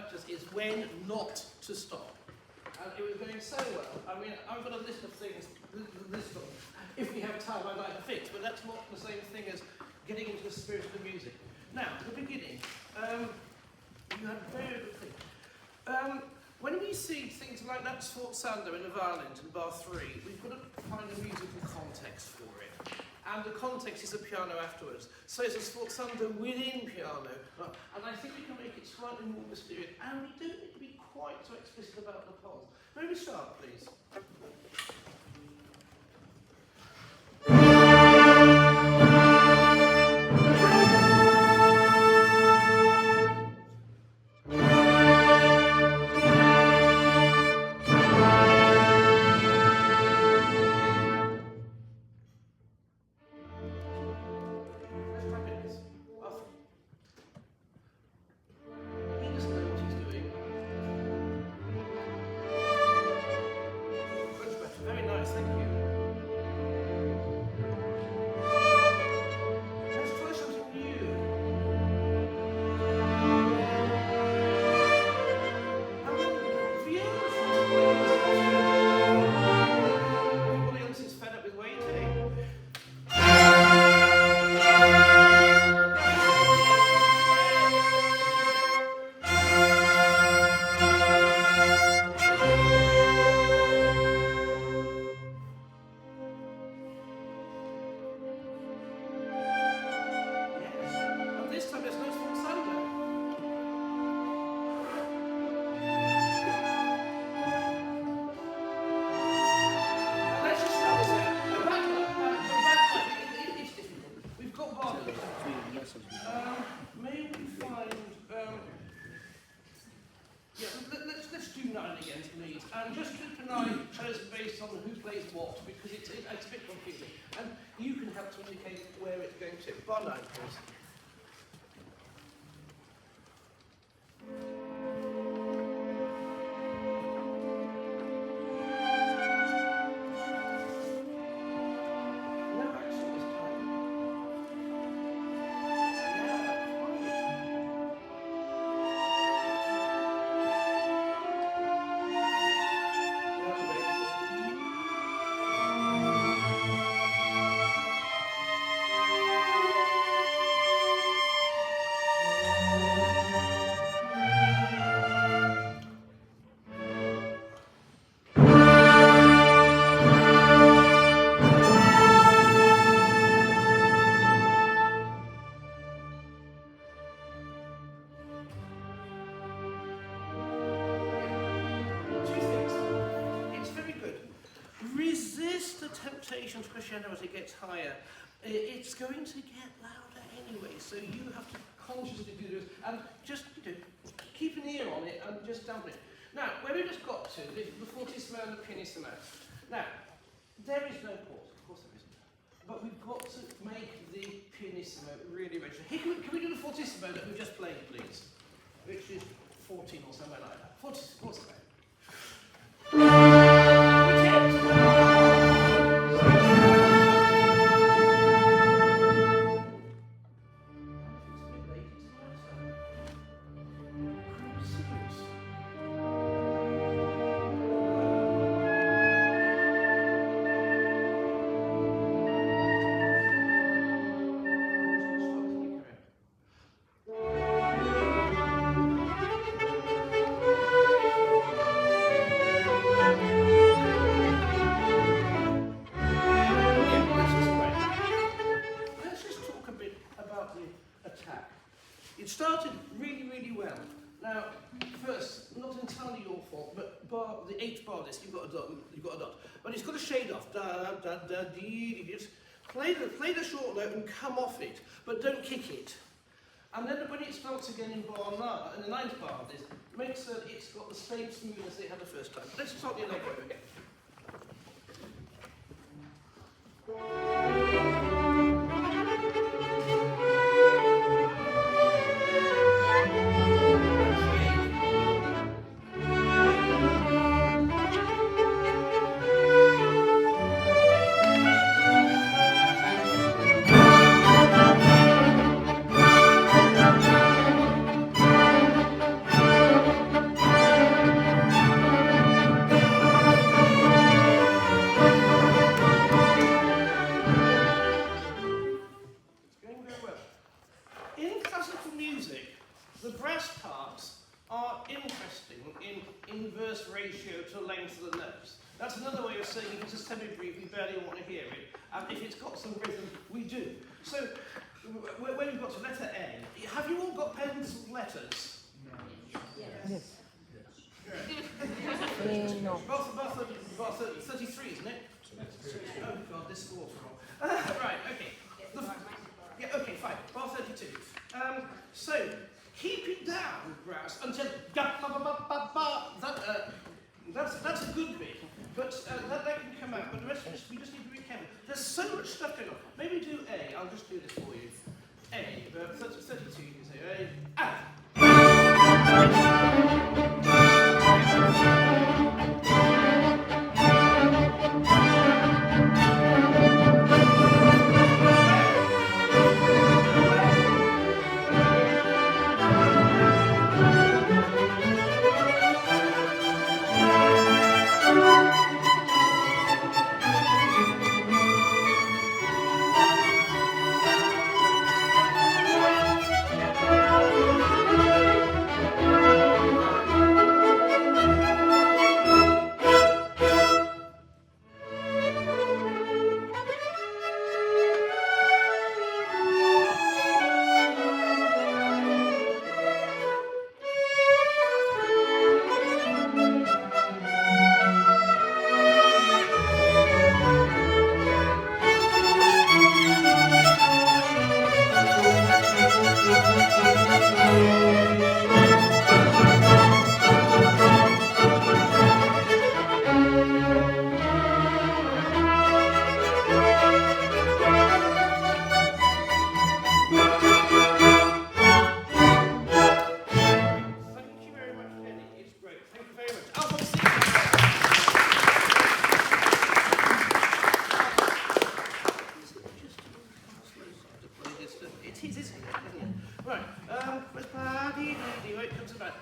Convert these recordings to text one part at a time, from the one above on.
practice is when not to stop. And it was going so well. I mean, I've got a list of things, if we have time, I'd like to fix, but that's not the same thing as getting into the spirit of the music. Now, the beginning. You had a very good thing. When we see things like that sforzando in the violins in bar 3, we've got to find a musical context for it. And the context is the piano afterwards. So it's a sforzando within piano. And I think we can make it slightly more mysterious. And we don't need to be quite so explicit about the pulse. Very sharp, please. And just keep an eye based on who plays what, because it's a bit confusing. And you can help to indicate where it's going to. Bar 9, please. Temptations crescendo as it gets higher. It's going to get louder anyway, so you have to consciously do this and just keep an ear on it and just dampen it. Now, where we just got to, the fortissimo and the pianissimo. Now, there is no pause, of course there isn't. But we've got to make the pianissimo really rich. Here, can we do the fortissimo that we just played, please? Which is 14 or somewhere like that. Fortissimo. It started really, really well. Now, first, not entirely your fault, but the 8th bar disc, you've got a dot. But it's got a shade off. Da da da dee dee. Just play the short note and come off it, but don't kick it. And then when it starts again in bar 9, in the 9th bar disc, make sure that it's got the same smoothness it had the first time. Let's start the allegro again. singing, if it's a semi-brief, we barely want to hear it. And if it's got some rhythm, we do. So, when we've got to letter A, have you all got penciled letters? Yes. No. Bar 33, isn't it? Oh God, this is awful. Right, okay. Yeah, okay, fine. Bar 32. So, keep it down, brass, until that's a good bit. But that can come out. But the rest of it, we just need to be careful. There's so much stuff going on. Maybe do A. I'll just do this for you. A. 32. You can say A. Ah.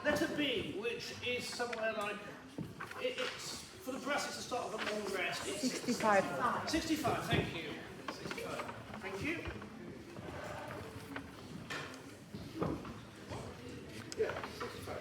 Letter B, which is somewhere like, it's, for the brass it's the start of a long rest. It's 65. 65, thank you. 65, thank you. Yeah, 65.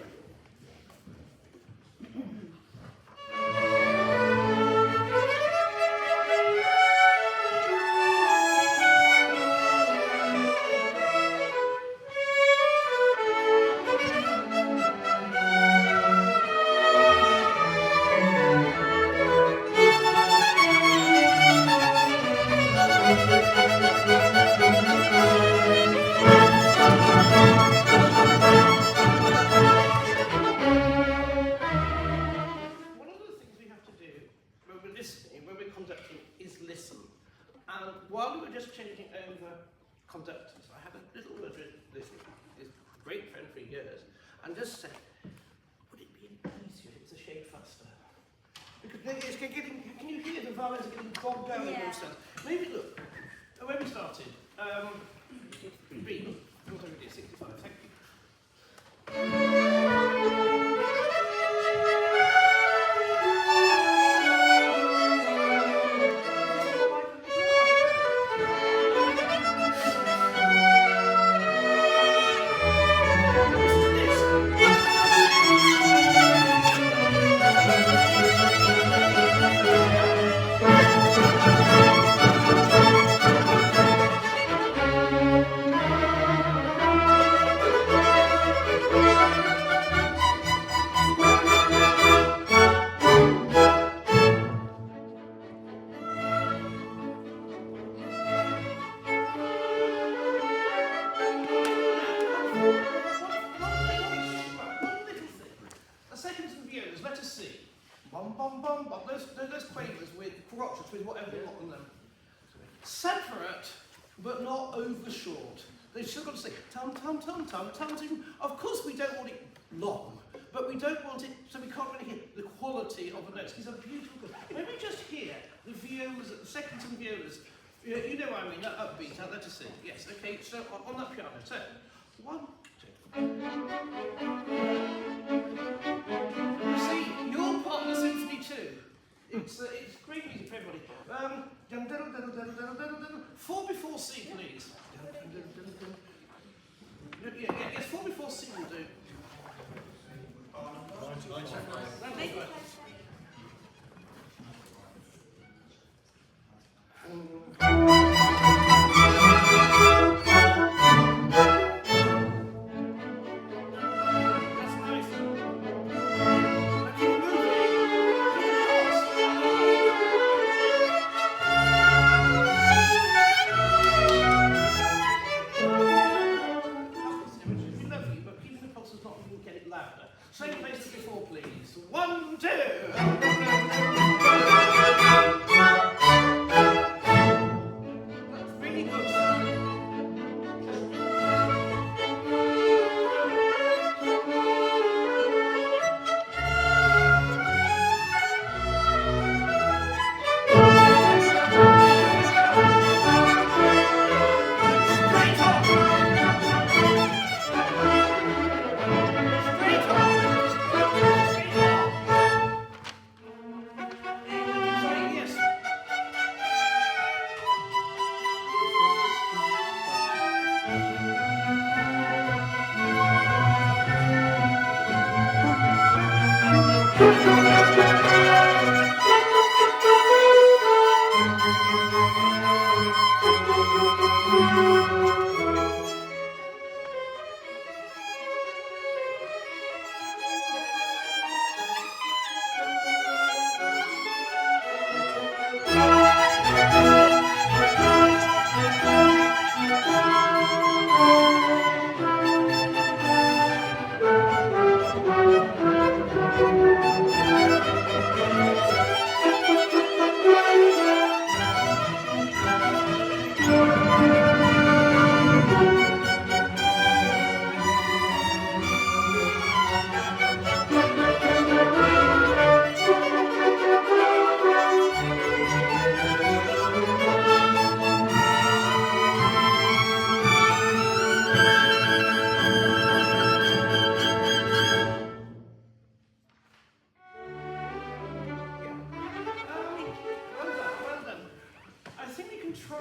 While we were just changing over conductors, I had a little word with this great friend for years, and just said, would it be easier if it was a shade faster? Because it's getting, can you hear the violins are getting bogged down in themselves? Maybe look, when we started, B, what we did, 65, thank you. Those quavers with quatrains with whatever they want on them. Separate, but not over short. They've still got to say tum tum tum tum tum tum. Of course we don't want it long, but we don't want it so we can't really hear the quality of the notes. These are beautiful. Maybe just hear the violas, the seconds and violas. You know what I mean, that upbeat, I'd like to sing. Yes, okay, so on that piano. So, 1, 2. You see, you're part of the symphony too. It's great music for everybody. 4 before C, please. Yes, 4 before C will do.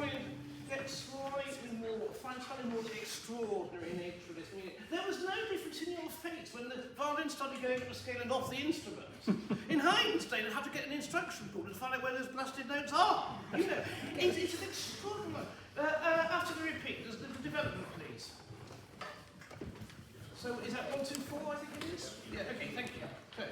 try and get slightly more, find slightly more the extraordinary nature of this music. There was no difference in your fate when the violin started going up the scale and off the instrument. In Haydn's day, they'd have to get an instruction book and find out where those blasted notes are. You know, it's an extraordinary. After the repeat, there's the development, please. So is that 1, 2, 4? I think it is. Yeah. Okay. Thank you. Okay.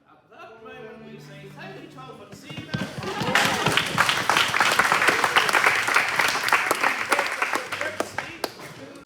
At that moment we say thank you, 12 and see you.